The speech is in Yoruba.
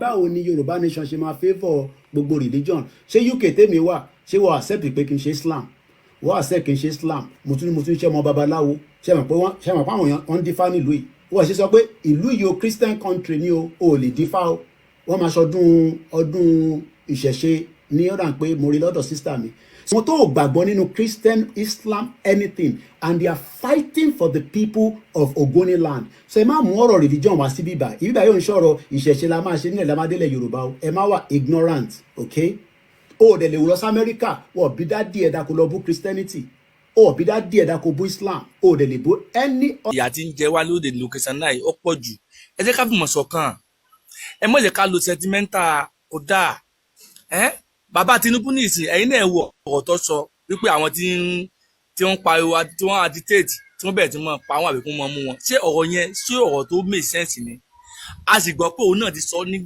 báwo ni Yorùbá nation ṣe máa favour gbogbo religion? Ṣé UK tèmi wà ṣé wọ́n accept pé kí n ṣe Islam? Wọ́n accept kí n ṣe Islam, mo tún ṣe ọmọ babaláwo, ṣe mọ̀ pé àwọn èèyàn wọ́n dífá nílùú yìí. Wọ́n ṣe sọ pé ìlú yìí o Christian country ni o ò lè dífá o. Wọ́n máa ṣọdún ọdún ìṣẹ̀ṣe ní ọ̀dà pé mo rí lọ́dọ̀ sister mi. Wọ́n tó gbàgbọ́ nínú Christian, Islam, anything, and they are fighting for the people of Ogoniland. So ẹ má mú ọ̀rọ̀ religion wá sí bíbá. Ìbíbá yóò ń ṣọ̀rọ̀ ìṣẹ̀ṣe la máa ṣe nílẹ̀ lámádélẹ̀ Yorùbá o. Ẹ má wà ignorant, okay? O dẹ̀ lè wò lọ sí Amẹ́ríkà, wọ́n bí dá díẹ̀ dá kó lọ bú Christianity. O bí dá díẹ̀ dá kó bú Islam. O dẹ̀ lè bú any. Ìyà tí ń jẹ wá lóde location náà ó pọ̀ jù. Ẹ jẹ́ ká fi mọ̀ ṣọ̀kan. Ẹ má jẹ́ ká lo sentimental kódà. Bàbá Tinubu ní ìsìn ẹ̀yin náà wọ ọ̀rọ̀ tó sọ wípé àwọn tí wọ́n pariwo tí wọ́n agitate tí wọ́n bẹ̀rẹ̀ tí wọ́n pa àwọn àbíkún mọ́ mú wọn. Ṣé ọ̀rọ̀ yẹn ṣé ọ̀rọ̀ tó make sense ni? A sì gbọ́ pé òun náà ti sọ ní